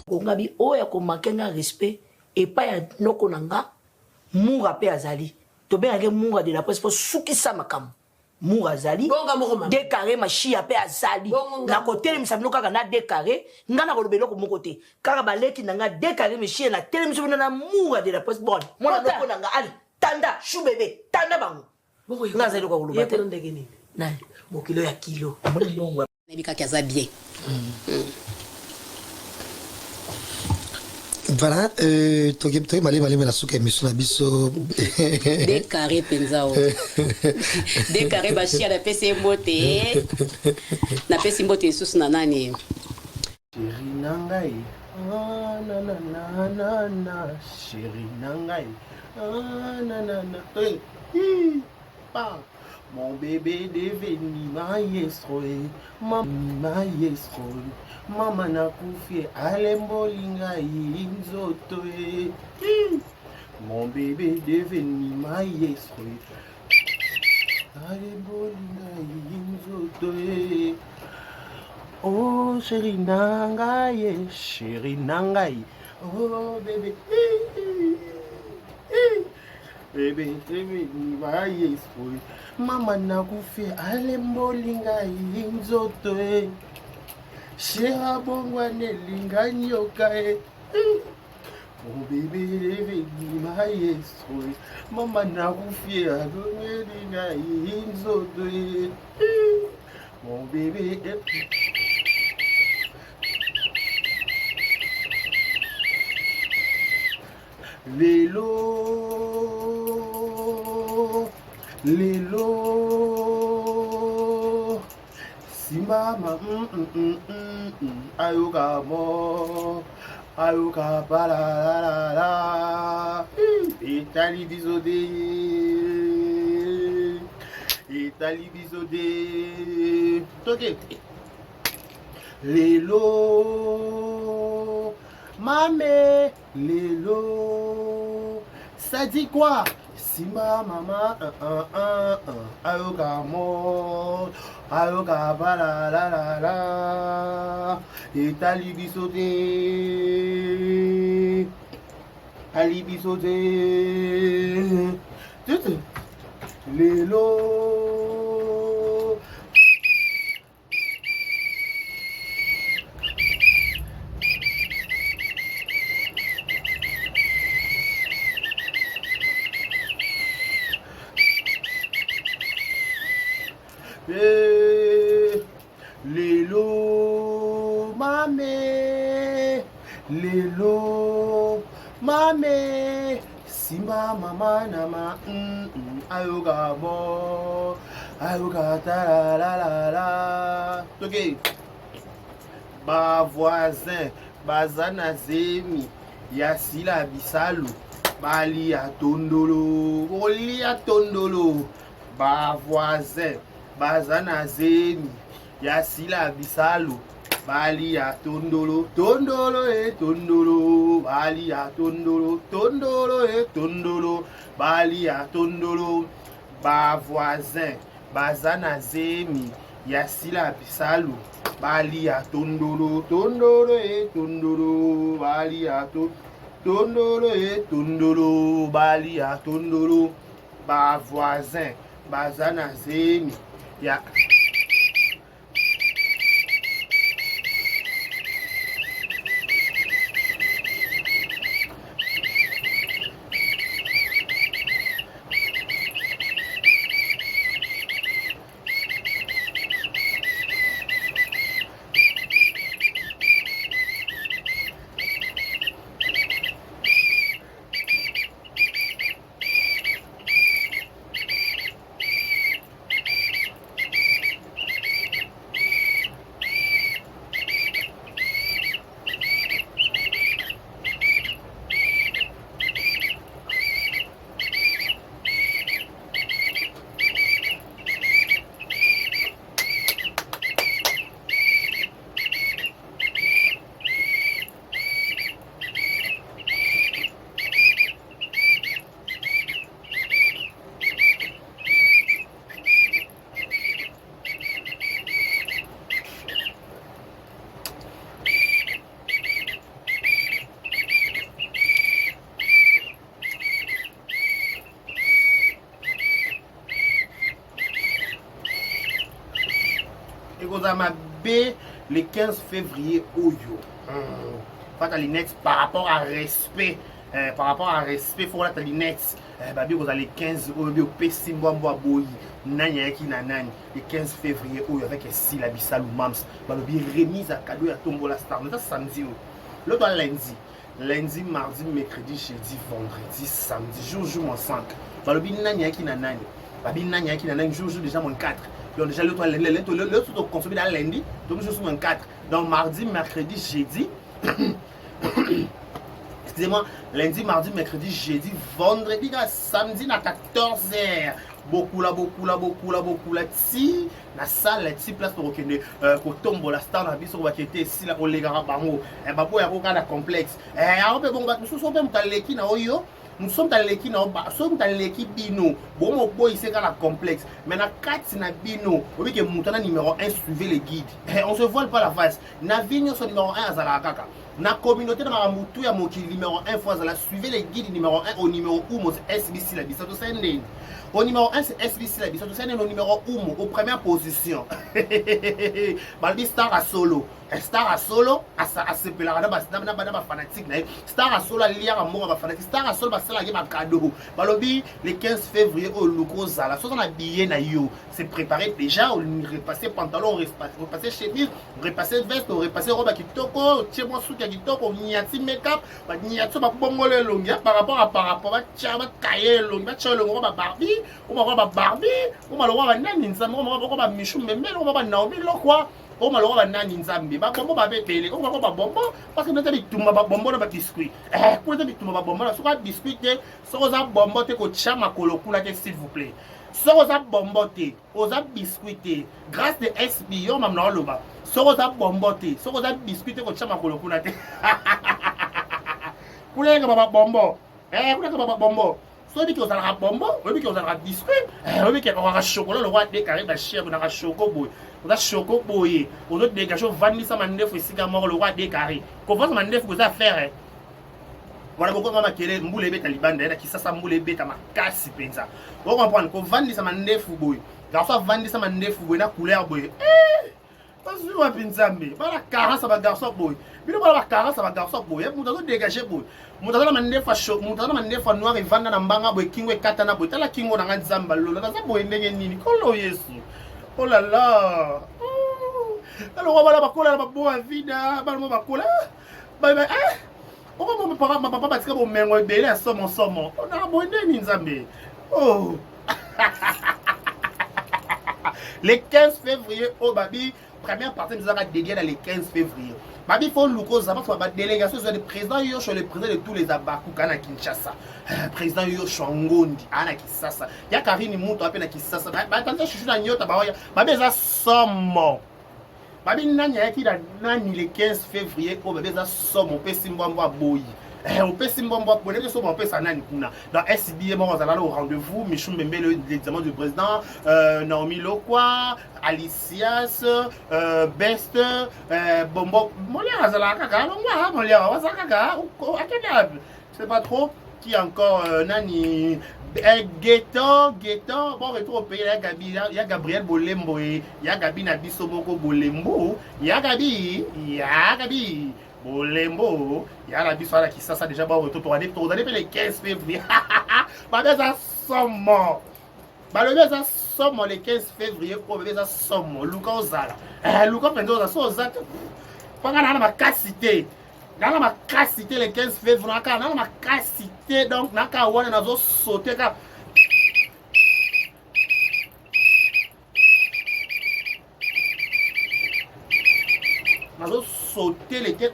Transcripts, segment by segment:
Kongabi oya ko makenga respect et pas ya noko nanga munga pe azali. To be ngé munga de la presse pour sukisa makam. Munga azali. Décaré ma chia pe azali. Na côté mi sabino kaka na décaré, ngana ko lobelo ko mon côté. Kaka baleki nanga décaré mi chia na télé mi sabino na munga de la presse bon. Mona noko nanga ali. Tanda chou bébé, tanda bango. Nga zali ko lobelo. Yeko ndenge nini? Na Mokilo ya kilo. Nebika kaza bien. Voilà, tu malé la souka émission na biso. Des carrés penzao. Des carrés bashia na pesi mbote. Na pesi mbote sous na nani. Chéri nangai. Ah na na na na na. Chéri nangai. Ah na na na. Pa. Mon bébé devenu maestro, maestro. Mama na kufi alembolinga inzoto. Mon bébé devenu maestro, alembolinga inzoto. Oh chéri nangai, chéri nangai. Oh bébé. Bébé, bébé, maestro. Mama na kufi alembolinga inzoto. Shera bongwane linga nyoka. Oh bébé, bébé, maestro. Mama na kufi alembolinga inzoto. Mon bébé. Lelo Simba ma Ayuka mo Ayuka la Itali bisode Toke Lelo Mame Lelo Ça dit quoi? Simba mama Ayoka mo Ayoka la Itali bisode Ali bisode Lelo Lelo mame Lelo mame Simba mama nama Ayoka mo Ayoka ta la Ok Ba voisin Bazana zemi Yasila bisalu Bali a tondolo Oli a tondolo Ba voisin Bazana zemi Yasila bisalu Bali a tondolo Tondolo Bali a tondolo Tondolo Bali a tondolo Ba voisin Bazana zemi Yasila bisalu Bali a tondolo Bali a tondolo Bali a tondolo Ba voisin Bazana zemi Ya Kozama B le 15 février Oyo. Fata Linex par rapport à respect. Par rapport à respect, il faut que les nets. Babi, vous allez 15 Oyo, Pessimbo Boy, Nanyaki Nanani, le 15 février Oyo avec Sila Bissal ou Mams. Babi, remise à cadeau à Tombola Star. Mais ça, samedi. L'autre lundi. Lundi, mardi, mercredi, jeudi, vendredi, samedi, jour, mon 5. Babi, Nanyaki Nanani. Babi, Nanyaki Nanani, jour, déjà mon 4. Donc déjà l'autre consommé dans lundi, donc je suis en 4. Donc mardi, mercredi, jeudi. Excusez-moi, lundi, mardi, mercredi, jeudi, vendredi, samedi, à 14h. Beaucoup là. Si la salle, la petite place pour reconnaître, pour tomber la star, la biso, va quitter si la olégara bango. Et bah, pour y avoir un complexe. Et on peut bon, nous sommes même dans l'équipe na oyo. Nous sommes dans l'équipe Bino. Bon, mon boy, c'est dans la complexe. Mais dans 4, na Bino. Vous voyez que Moutana numéro 1, suivez les guides. On se voile pas la face. Na Vigno, son numéro 1, à Zalakaka. Na communauté de Maramoutou, à Moki, numéro 1, fois Zala. Suivez les guides numéro 1 au numéro 1, c'est SBC, la Bissato Senden. Au numéro 1, c'est SBC, la Bissato Senden. Au numéro 1, aux premières positions. Balbi Star à solo. Star à solo, à se pelara, fanatique. Star à solo, à lire à mort, à fanatique. Star à solo, c'est la game à cadeau. Balobi, le 15 février, au Luko Zala. Soit on a habillé na yo. C'est préparé déjà, on repassé pantalon, on repassé chemise, on repassé veste, on repassé robe à kitoko, tchèmo souk à kitoko, on niati make-up, on niati ma bongole longia par rapport à tchama kaye longia, tchama le robe à Barbie, on va robe à Barbie, on va le robe à Naninsa, on va robe à Michou, mais on va Naomi, lo quoi. On m'a l'oreille nani nzambe ba bombo ba bepele on va ba bombo parce que nzambe tumba ba bombo na ba biscuit pour nzambe tumba ba bombo na so ka biscuit te so za bombo te ko chama kolokula te s'il vous plaît so za bombo te o za biscuit te grâce de SB yo mam na loba so za bombo te so za biscuit te ko chama kolokula te kulenga ba bombo kulenga ba bombo so dit que vous allez bombo oui que vous allez biscuit oui que on va chocolat le roi décaré ba chien na chocolat boy on a choco boye on a dégagé vandi ça mandef ici quand mort le roi décaré comment ça mandef vous a faire voilà pourquoi maman kele mboule beta libanda na kisasa mboule beta makasi penza vous comprenez ko vandi ça mandef boye garçon vandi ça mandef boye na couleur boye parce que wa pinzambe bala carence ba garçon boye bino bala carence ba garçon boye muta dégagé boye muta na mandef choco muta na mandef noir et vanda na mbanga boye kingwe katana boye tala kingo na nzamba lolo na za boye ndenge nini kolo yesu. Oh là là! Alors on va la bacola, la boa vida, balmo bacola. Bah on va mon papa parce que mon mengo belé à somme. On a abonné Ninzambe. Oh! Le 15 février, oh babi, première partie nous avons dédié dans le 15 février. Babi faut Luko Zama, faut la délégation sur le président Yocho, le président de tous les Abakou Kana Kinshasa. Président Yocho Ngondi, Ana Kisasa. Ya Karine Mouto appelle Kisasa. Attendez, je suis dans Nyota Baoya. Babi ça somme. Babi Nanya qui nani le 15 février, oh babi ça somme, on peut Simbamba Boyi. On peut Simbamba Boyi, on peut Sanani Kuna. Dans SBM, on va au rendez-vous, Michou Mbembe, l'examen du président, Naomi Lokwa, Alicias, Best, Bombo, Molia Zalakaka, Molia Wazakaka, je sais pas trop qui encore Nani. Guetton, bon retour au pays, il y a Gabriel Bolembo, il y a Gabi Nabiso Moko Bolembo, il y a Gabi Bolembo, il y a la Bissala qui ça déjà bon retour pour aller les 15 février. Bah ça somme. Bah le ça somme le 15 février pour bébé ça somme. Luka Ozala. Luka Pendo ça soza. Pas dans ma cassité. Dans ma cassité le 15 février, dans ma cassité donc naka wana nazo sauter ka. Nazo sauter les 15.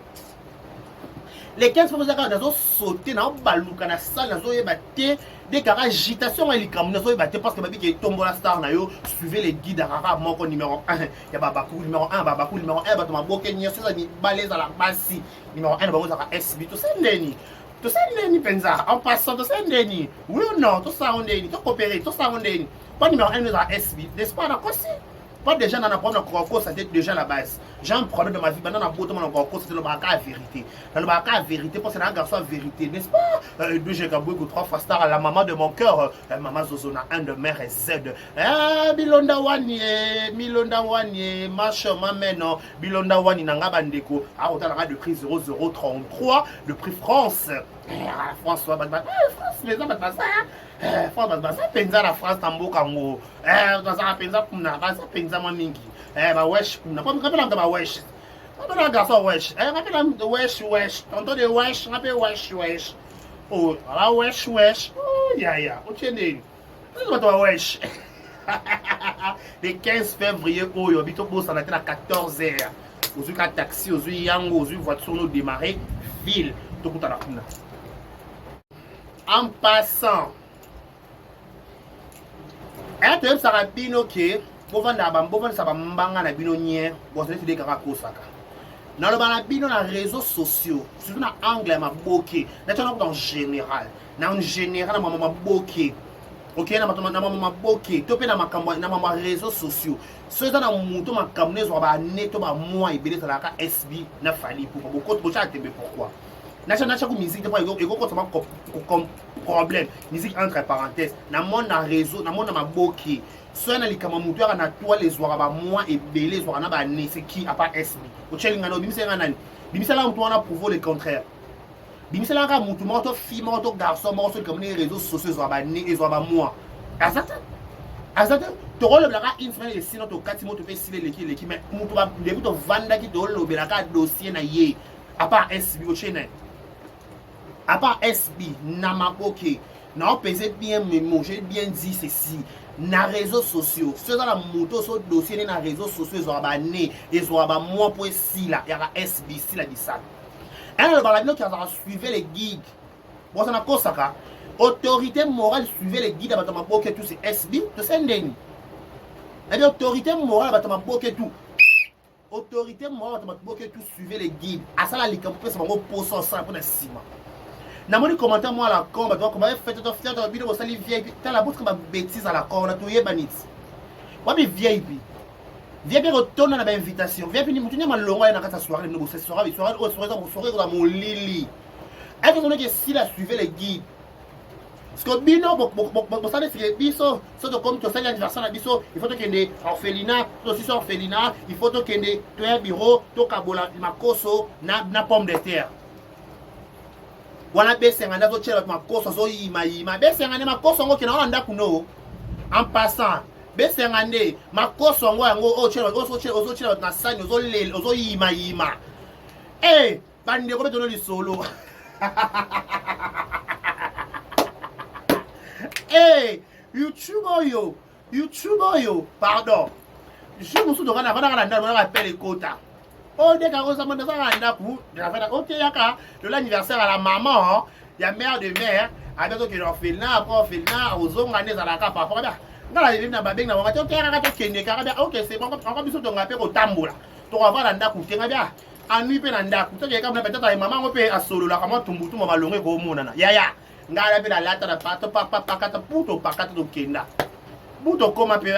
Les 15 février nazo sauter na baluka na salle nazo yebate des cas agitation et les camerounais nazo yebate parce que babi qui tombe la star na yo suivez les guides arabe moko numéro 1 ya babakou numéro 1 babakou numéro 1 bato maboke nyonso za ni baleza la basi numéro 1 bako za SB to sendeni penza en passant to sendeni oui ou non to ça ondeni to coopérer to ça ondeni pas numéro 1 za SB n'est-ce pas d'accord si Pas déjà dans un problème de Coco, c'était déjà la base. J'ai un problème de ma vie, maintenant, dans le Coco, c'était le baraka à vérité. Dans le baraka à vérité, parce que c'est un garçon à vérité, n'est-ce pas? Deux j'ai gaboué ou trois fois star à la maman de mon cœur, maman Zozona, un de mère et Z. Bilonda Wanye, marche, m'amène, Bilonda Wanye, Nanga Bandeko, à hauteur de prix 0033, de prix France. François, France, les hommes, France, penza la France, Tambo Kango, penza Kuna, penza Mamingi, wesh, Kuna, pas me wesh. Un garçon wesh, wesh, tonton de wesh, wesh. Oh, voilà, wesh, oh, ya, au tienne, wesh. Le 15 février, oh, yo, bito boss, on a été à 14h. Aux yeux taxi, aux yeux yango, aux yeux voiture, nous démarrer, ville, tout à la Kuna. En passant, et tu ça rapino que pour vendre ça va mbanga na bino nier bon c'est des caracos saka dans le banabino na réseaux sociaux surtout na anglais ma boké naturellement en général na maman boké ok na maman boké topé na makambo na maman réseaux sociaux ceux dans muto makamne zo ba neto ba moi ebele ça la ka SB na fali pour beaucoup de bocha tembe pourquoi na chaque musique de pas ego comme problème musique entre parenthèses na mon na réseau na mon na maboki soit na likama mutu ya na toi les soirs ba moi et belé soirs na ba ne c'est qui à part SB o chelinga no bimisa nani bimisa la mutu na prouver le contraire bimisa la ka mutu moto fille moto garçon moto comme les réseaux sociaux soirs ba ne et soirs ba moi azata to role blaka une semaine et sinon to kati moto pe sile leki mais mutu ba début to vanda ki to le blaka dossier na ye à part SB o chelinga à part SB, Namaboke, n'a pesé bien mes mots, j'ai bien dit ceci. Na réseaux sociaux, ceux dans la moto, ce dossier, na réseaux sociaux, ils ont abonné, ils ont abonné moi pour si là, il y a SB, si là, dit ça. Et là, le balabino qui a suivi les guides, bon, ça n'a pas ça, autorité morale suivait les guides, à Batamaboke, tout c'est SB, tout c'est Ndeni. Et bien, autorité morale, à Batamaboke, tout. Autorité morale, à Batamaboke, tout suivait les guides. À ça, là, les campés, c'est mon poisson, ça, pour le ciment. Na moni commentaire moi à la con, donc comment fait ton fier de vidéo ça les vieille t'as la bouche comme bêtise à la con, on a tout yé banit. Wa bi vieille bi. Vieille retourne à l'invitation. Vieille ni mutunya malongo na kata soirée nous ce soir, soirée dans mon lili. Est-ce que on est que si la suivait les guides. Parce que bino bon ça c'est biso, ça de comme tu sais l'anniversaire na biso, il faut que des orphelinat, aussi orphelinat, il faut que des toi bureau, to kabola makoso na pomme de terre. Wana besengana zo chela makoso zo yima besengane makoso ngo kina wana ndakuno en passant besengane makoso ngo yango o chela na sani zo lele zo yima bande ko betono li solo YouTube yo pardon je me suis donné na rappel quota. Oh, dès qu'on s'est demandé ça, ok, de l'anniversaire à la maman, il y a mère de mère, avec qui orphelinat, après orphelinat, aux hommes, à la carte, par rapport à dans la vie, ok, c'est bon, encore plus de rappel au tambour. Tu vas voir l'anda coûter, bien. En nuit, l'anda coûter, il y a comme peut-être maman, on peut à solo, là, comment tout le monde va l'ongé comme mon. Ya, ngala pe la lata na pato, papa, puto, pakata, do kenda. Puto, comme un peu,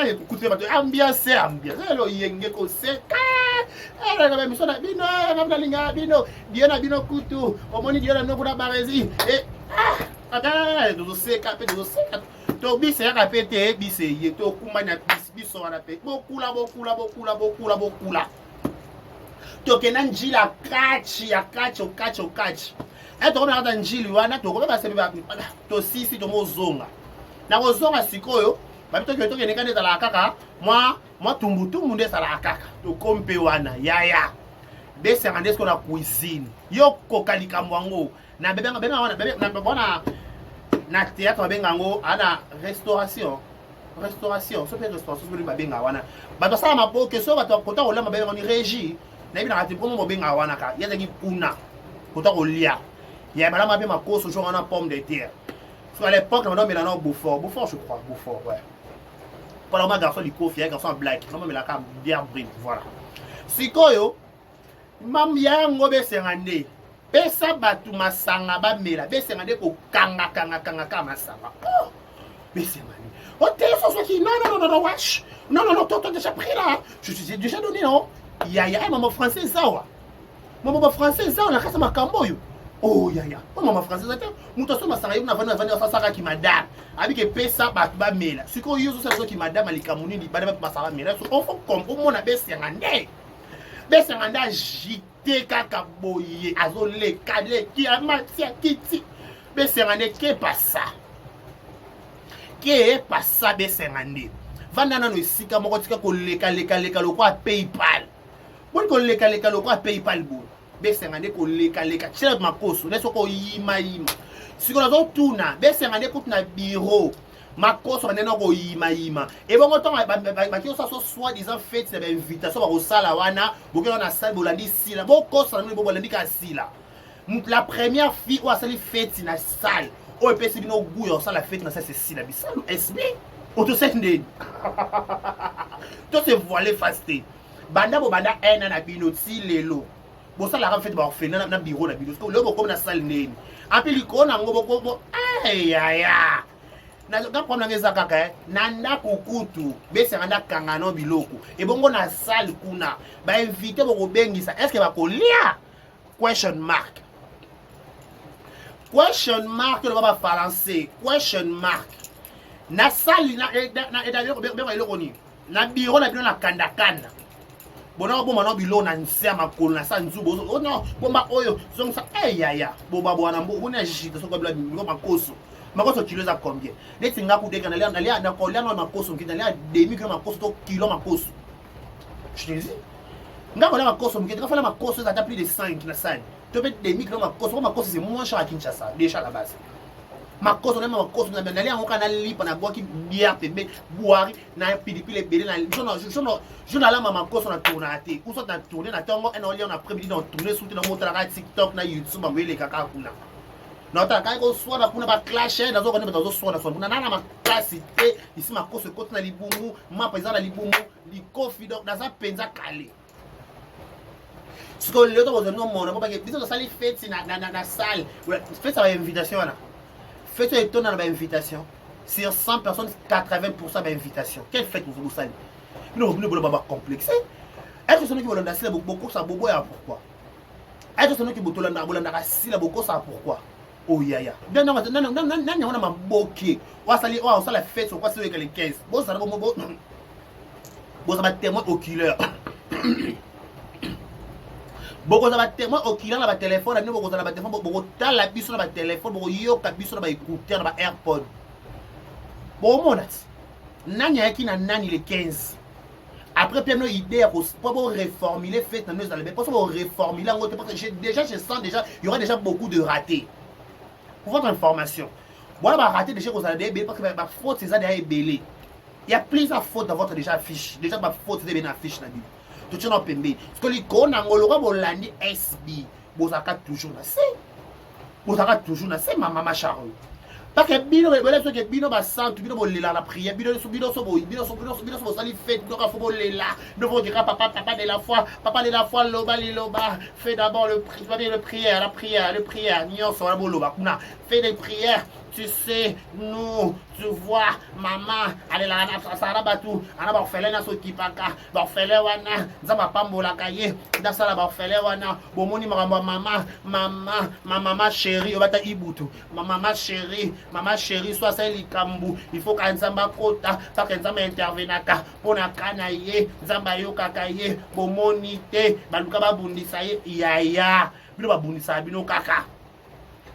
écoutez, ambiance, le yenge ko seka. La mission na bino, na linga bino, diana bino kutu, omoni diana no kuna barezi. Do seka pe do seka. To bise ya kapete bise ye to kumanya biso wana pe. Bokula. To kenan njila kachi. To kona njili wana to kona basebi ba to sisi to mozonga. Na kozonga sikoyo babito ke to ke nekane za la kaka moi tumbutumbu nde za la kaka to kompe wana yaya bese ngande sko na cuisine yo kokalika mwango na bebe wana bebe na bona na théâtre benga ngo ana restauration so pe restauration so benga wana bato sala maboke so bato kota ko lamba benga ni régie na bina ati pomo benga wana ka yaza ki kuna kota ko lia ya bala mabe makoso jo wana pomme de terre. À l'époque, on a mis là Beaufort, je crois, ouais. Quand on a garçon du coffre, garçon black, on a mis la carte bière brune, voilà. Si koyo, mam ya ngobe sengande, pesa batu masanga ba mela, be sengande ko kanga masanga. Mais c'est mal. Oh, t'es ça qui. Non, wesh. Non, t'as déjà pris là. Je t'ai déjà donné, non? Yaya, maman français, ça, ouais. Maman français, ça, on a cassé ma camboyo. Oh, yaya. Oh, maman français, ça, mouton, ma sarayou, n'a pas vendu à Sara qui madame. Avec les pesa, bah, mela. Ce qu'on use, c'est qui madame, elle est camouni, il va pas Sara, mela. On faut comme, au moins, on a baissé un année. Baissé un année, j'étais kakaboye, azolé, calé, qui a mati, qui. Baissé un année, qui est pas ça? Qui est pas ça, baissé un année? Vandana no isika moko tika ko leka lokwa PayPal. Bon ko leka lokwa PayPal bo. Be sengane ko leka tshela makoso leso ko yima. Siko nazo tuna be sengane ko tuna bureau. Makoso banena ko yima. E bongo tonga ba ki so soit disant fête c'est invitation ba ko sala wana, bokelo na salle bolandi sila. Boko sala no bolandi ka sila. La première fille ou asali fête na salle. O pesi bino guyo sala fête na salle c'est sila bisalo. SB Auto sending. Tout se voilé fasté. Banda un an à bino ti lelo. Bon ça la fait ba fait na bureau na bino. Parce que le comme na salle neni. Après liko na ngobo ko ay aya. Na ka prendre ngeza kaka nanda kukutu. Be se nanda kangano biloko. Et bongo na salle kuna. Ba inviter bo bengisa. Est-ce que ba ko lia? Question mark. Question mark le ba français. Question mark. Na sali na d'ailleurs na biro na bino na kanda bona bo mana bilo na nsia makolo na sa nzubo oh non bomba oyo zongo sa yaya boba bwana mbo bona jita so kwa bila bino makoso kilo za combien leti ngaku deka na ko na makoso ngina na demi kilo makoso to kilo makoso je te dis ngako na makoso ngina fala makoso za plus de 5 na sali to peut demi kilo makoso c'est moins cher à Kinshasa déjà à la base. Makoso na makoso na nalia ngoka na lipa na boki bière pembe boire na pilipili belé na jono la makoso na tourner ou soit na tourner na tongo en oli on après-midi dans tourner sur na moto na TikTok na YouTube ba wele kaka kuna na ta kai ko soit na kuna ba clash na zo ko na zo soit na so na ma classe te ici makoso côté na libumu ma pesa na libumu li kofi donc na za penza kale. Ce que le temps vous non mon ba que biso sali fête na salle fête ça invitation là. Faites étonner dans l'invitation. Sur 100 personnes, 80% d'invitation. Quelle fête vous savez? Nous ne voulons pas complexer. Est-ce que celui qui veut l'endasser beaucoup ça bobo ya pourquoi? Est-ce que celui qui veut l'endasser beaucoup ça pourquoi? Oh yaya. Non on a ma boqué. On va la fête sur quoi c'est les 15. Bon ça bon ça va témoin oculaire. Beaucoup de témoins au client na téléphone na beaucoup de téléphone beaucoup ta la biso na téléphone beaucoup yo ka biso na écouteur na AirPod. Bon monat. Nani yaki na nani le 15. Après plein idée pour reformuler fait dans nos albums. Pour reformuler parce que je sens déjà il y aura déjà beaucoup de ratés. Pour votre information. Voilà ba raté déjà vous allez parce que ma faute c'est ça derrière belé. Il y a plusieurs fautes dans votre déjà affiche. Déjà ma faute c'est bien affiche na Bible. Tout ça n'a pas de parce que les cons en Ologa bolandi SB bozaka toujours na c'est bozaka toujours na c'est maman charou parce que bino bele so que bino ba sant bino bolela la prière bino so sali fête donc faut bolela ne faut dire papa de la foi loba fais d'abord le prière la prière nyo so la boloba kuna fais des prières. Tu sais, nous, tu vois, maman, elle est là, Sarabatu, ana barfele na so kipaka, barfele wana, nzamba pambola kaye, dasala barfele wana, bomoni maman chérie, obata ibutu, maman chérie, soit c'est likambu, il faut qu'un nzamba kota, pas qu'un nzamba intervenaka, pona kanaye, nzamba yoka kaye, bomoni te, baluka babundisa ye, yaya, bino babundisa bino kaka,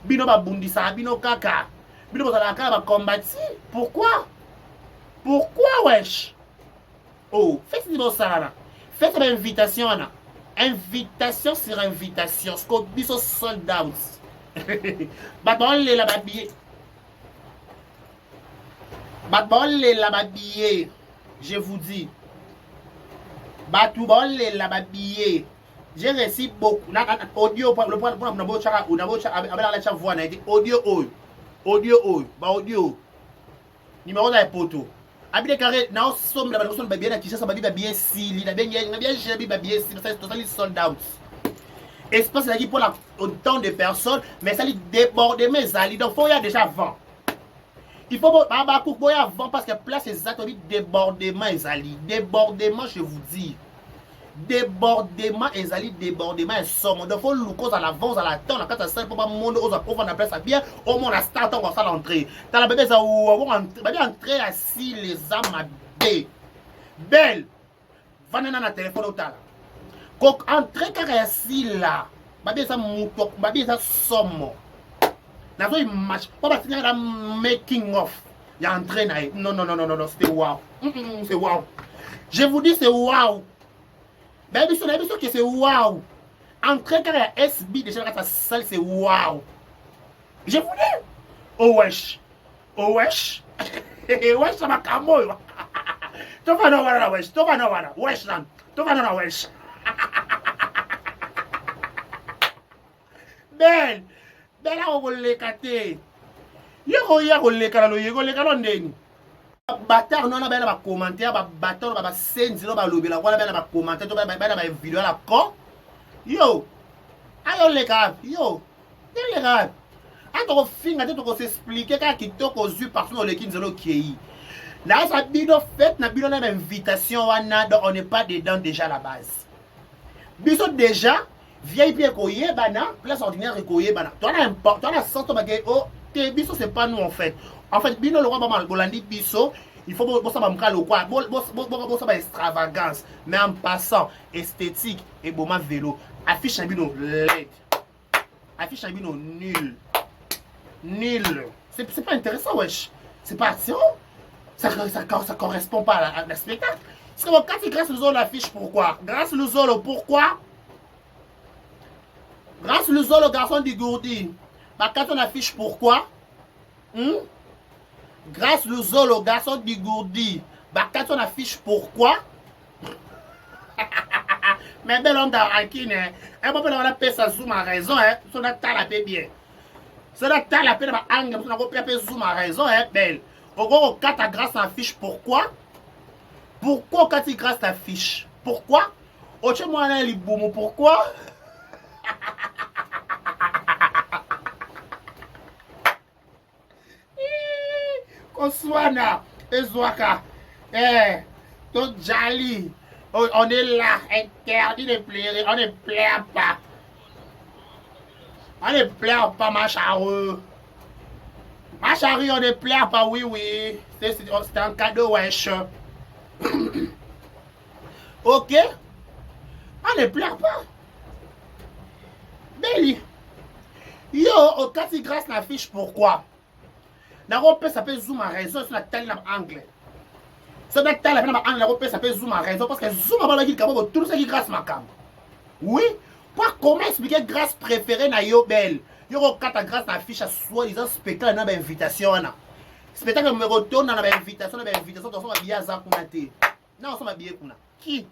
bino babundisa bino kaka. Vous allez combattre. Pourquoi? Wesh? Oh, faites ça. Faites une invitation. Invitation sur invitation. Ce qu'on dit sur sold out. Batball les la babillé. Je vous dis. Batball les la babillé. J'ai reçu beaucoup. Audio pour le point audio numéro de poto abile carré na somme la personne bien na kisha sababi bien sili na bien j'ai bien sili ça totally sold out espace là qui pour autant de personnes mais ça lui déborde mes alliés donc faut y a déjà vent Il faut que avant parce que place exact, on dit débordement ezali. Débordement, je vous dis. Débordement ezali, débordement et somme. Donc, il faut le cause à l'avance, à la temps, la carte à salle pour pas monde aux apôtres, on appelle ça bien. Au moins, la start, on va faire l'entrée. T'as la bébé, ça, on va entrer assis les âmes à B. Belle. Vanena na téléphone au tal. Quand entrer carré assis là, bébé, ça mouton, bébé, ça somme. N'a pas eu match. Pas tenir la making of. Il y a entré là. Non, non, non, non, non, c'était wow. C'est wow. Je vous dis, c'est wow. Ben, bien sûr que c'est wow. Entrer quand il y a SB, déjà dans sa salle, c'est wow. Je vous dis. Oh wesh. Oh wesh. Wesh, ça m'a camoy. Tu vas non voir wesh. Tu vas non voir. Wesh, là. Tu vas non wesh. Ben. Ben là, on va le cater. Yego le calalo, yego le calondeni. Bâtard non ba na commentaire ba bâtard ba senzi no ba lobi la wala ba na commentaire to ba na vidéo la ko yo ayo le gars yo le gars a to finga to s'expliquer ka kitoko zu parce que le kinzelo kei là ça bido fait na bido na invitation wana donc on n'est pas dedans déjà à la base biso déjà VIP ko yebana place ordinaire ko yebana toi na important na sens to ba oh te biso c'est pas nous en fait. En fait, bino le roi maman Bolandi biso, il faut ça va me quoi, ça va extravagance, mais en passant esthétique et bon vélo, affiche un bino LED, affiche un bino nul, nul. C'est pas intéressant wesh, c'est pas action, ça correspond pas à la spectacle. Parce que quand il grâce le zolo affiche pourquoi? Grâce le zolo pourquoi? Grâce le zolo garçon d'Igourdi, bah quand on affiche pourquoi? Grâce le zolo garçon d'Igourdi, bah quand on affiche pourquoi? Mais bel homme d'Arakine, un peu on a payé sa zoom à raison, hein, son a talapé bien. Son a talapé dans l'angle, son a payé zoom à raison, hein, belle. Au gros, quand ta grâce affiche pourquoi? Pourquoi quand tu grâce t'affiche? Pourquoi? Au chez moi, on les boum, pourquoi? Koswana, Ezwaka, ton Jali, on est là, interdit de pleurer, on ne pleure pas. On ne pleure pas, ma charrue. Ma charrue, on ne pleure pas, oui, oui. C'est un cadeau, wesh. Ok? On ne pleure pas. Belly. Yo, au cas si grâce la fiche, pourquoi? D'abord, ça peut zoom à raison sur la telle angle. Sur la telle angle, ça peut zoom à raison parce que zoom à la gueule, tout ce qui grâce ma cam. Oui? Comment expliquer grâce préférée na yo belle? Yo quand grâce na fiche à soi disant spectacle na invitation na. Spectacle me retourne dans la invitation donc on va bien ça pour mater. Non, on va bien kuna. Qui?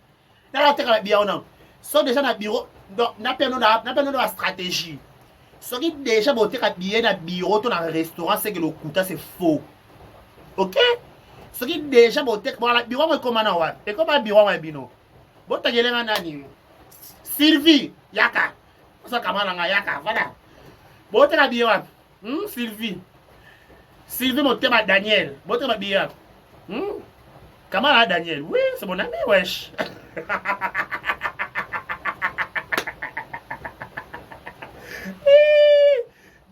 Dans la terre bien non. So déjà na bureau donc na perno la stratégie. Ce qui déjà boté bien na bureau ton dans restaurant c'est que le coût c'est faux. OK? Ce qui déjà boté voilà bureau moi comment na wa. Et comment bureau moi bino. Bota gelenga nani? Sylvie Yaka. Ça kamala nga Yaka voilà. Boté la bureau. Sylvie. Sylvie mon thème à Daniel. Boté ma bureau. Kamala Daniel. Oui, c'est mon ami wesh.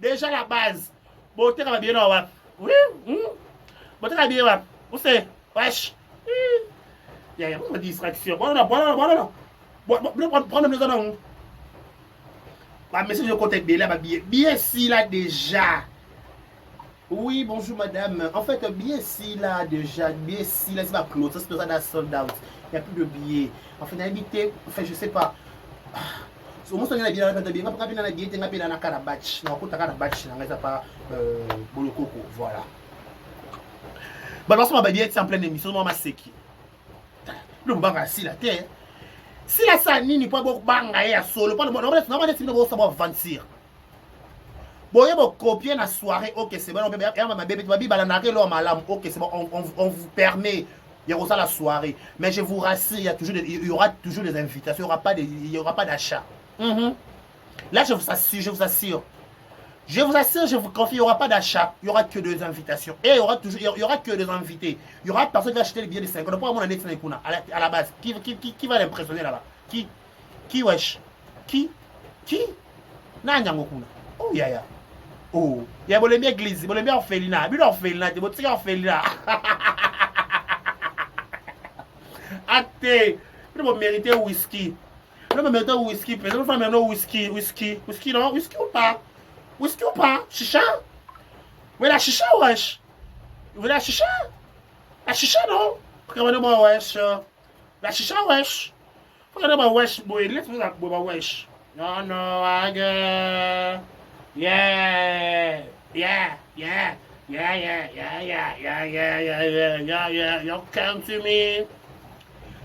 Déjà la base. Boté ka bien wa. Oui. Boté ka bien wa. Vous savez, wesh. Il y a une distraction. Voilà. Prends le maison. Bah monsieur je compte bien là bien si là déjà. Oui, bonjour madame. En fait, bien si là déjà, bien si là c'est pas close, c'est ça dans sold out. Il n'y a plus de billets. En fait, invité, enfin je sais pas. Au moins, on a bien la bien, on a bien la bien, on a bien la carabatch. Non, on a la batch, on a pas bolokoko, voilà. Bah parce que ma bien c'est en pleine émission, moi ma seki. Le banga si la terre. Si la sanini pas bon banga ya solo, pas normalement c'est nous savoir avancer. Bon, il faut copier la soirée, ok, c'est bon, ok, c'est bon, on vous permet, il y aura ça la soirée. Mais je vous rassure, il y aura toujours des invitations, il n'y aura pas d'achat. Là, je vous assure, Je vous assure, je vous confie, il n'y aura pas d'achat. Il n'y aura que des invitations. Et il y aura que des invités. Il y aura personne qui va acheter les billets de 5 euros. Pour mon année, à la base. Qui va l'impressionner là-bas? Qui wesh? Qui? Nanyango kuna. Oh, yaya. Oh, il y a une église. Il y a une orphelinat. Il y a une orphelinat. Il y a une orphelinat. Acté. Il va mériter whisky. Il va mériter whisky. Il va mériter whisky. Whisky, non? Whisky ou pas? Whisky ou pas? Chicha? Oui, la chicha, wesh. Vous voulez la chicha? La chicha, non? Regardez-moi, wesh. La chicha, wesh. Regardez-moi, wesh. Boy, laisse-moi la wesh. No, I get. Yeah. You come to me.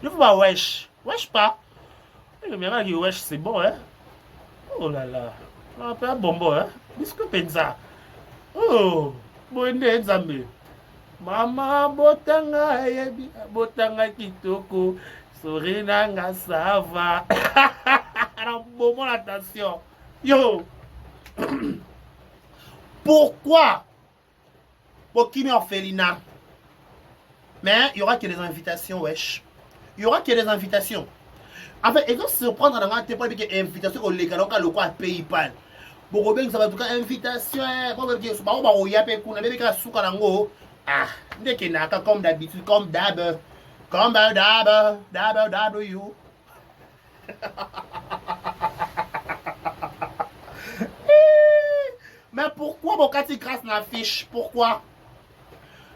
You faut pas wesh. Wesh pas. Le mien qui wesh, c'est bon, hein? Oh là là. On peut un bonbon, hein? Biscuit pensa. Oh, bonne nzambe. Mama botanga yebi, botanga kitoko, sorina nga sava. Alors bon attention. Yo. Pourquoi? Pour qui orphelinat? Mais il y aura que des invitations, wesh. Il y aura que des invitations. En fait, et quand se prendre dans la tête pour des invitations au légal, au cas le quoi PayPal. Bon, bien ça va tout cas invitation. Bon, bien sûr, on va au yapé qu'on avait qu'à souka lango. Ah, dès qu'il n'a qu'à comme d'habitude, comme d'hab, you. Mais pourquoi mon cas crasse la fiche? Pourquoi?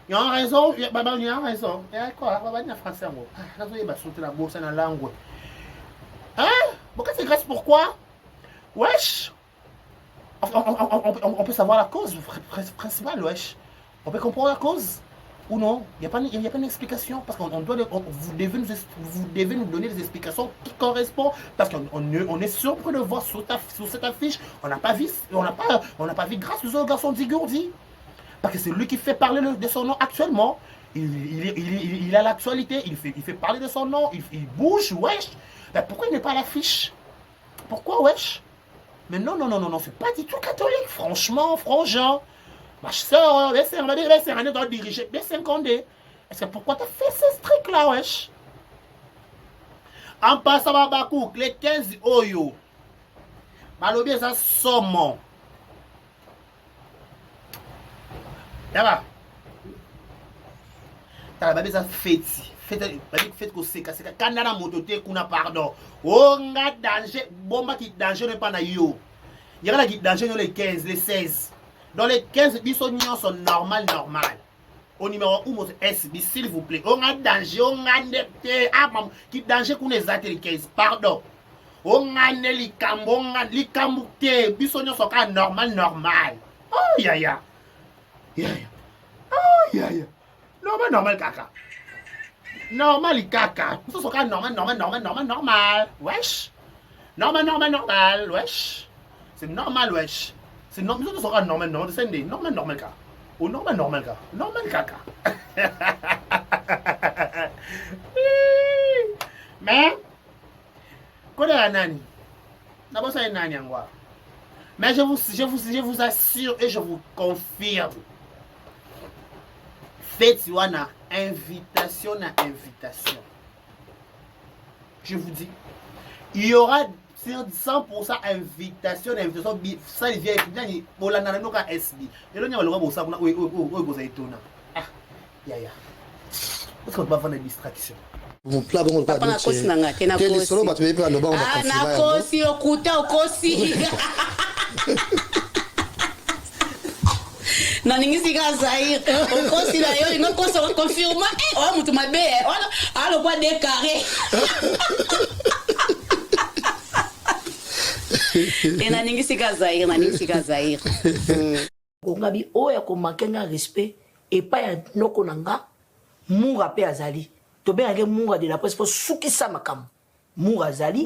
Il y a une raison, il y a une raison. Il y a quoi? Il y a un français. Ah, il va sauter la bourse dans la langue. Hein? Mon cas crasse pourquoi? Wesh! On peut savoir la cause principale, wesh. On peut comprendre la cause ou non? Il n'y a pas d'explication parce qu'on doit, vous devez nous donner des explications qui correspondent parce qu'on est surpris de voir sur cette affiche. On n'a pas vu grâce aux garçons d'Igourdi parce que c'est lui qui fait parler de son nom actuellement. Il a l'actualité, il fait parler de son nom, il bouge, wesh. Mais pourquoi il n'est pas à l'affiche? Pourquoi, wesh? Mais non, c'est pas du tout catholique, franchement, frangin. Ma soeur, on va dire, c'est un doit diriger, mais 50 ans. Est-ce que pourquoi t'as fait ce truc-là, wesh? En passant à Bakouk, les 15 oyo. Malobie, ça somme. D'abord, t'as la ça fait. Faites que c'est cassé. Quand on a mototé, qu'on a pardon. Oh, on a danger. Bomba qui danger n'est pas na yo. Il y a qui danger dans les 15, les 16. Dans les 15, ils sont normal. Au numéro 1, SB, s'il vous plaît. On a danger, on a qui danger qu'on est les 15. Pardon. On a les cambo, on a les cambo, ils sont normal. Oh, ya. Oh, ya. Normal, caca. Normal, caca. Ça sera normal. Wesh. Normal, wesh. C'est normal, wesh. C'est normal, ça sera normal, c'est normal, caca. Ou normal, caca. Normal, caca. Mais, quoi de la nani? D'abord, ça est nani, quoi. Mais je vous assure et je vous confirme. Faites une invitation. Je vous dis, il y aura 100% invitation, ça il vient et pour la nana noka SB. Et là, il y a le roi ça, oui, vous avez étonné. Ah, ya. Parce qu'on va faire des distractions. Mon plat, bon, pas de kosi nanga, kena quel kosi. solo, bah, tu veux pas le bon, Ah, na kosi, okuta, kosi. Na ningisi ka Zaire. Okosi na yo, ngo koso confirma. Oh, mutu mabe. Alo kwa décarré. Na ningisi ka Zaire. Ngabi oya ko mankenga respect et pas ya noko nanga munga pe azali. To be ngake munga de la presse pour sukisa makam. Munga zali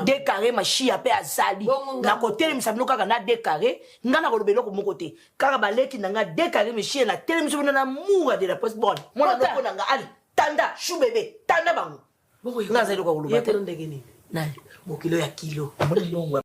décarré machi ya pe azali na côté misabino kaka na décarré ngana ko lobelo ko mokote kaka baleki nanga décarré machi na tele misabino na munga de la presse bon mona loko nanga ali tanda chou bébé tanda bango ngazali ko lobate ndenge ni nani mokilo ya kilo mulongo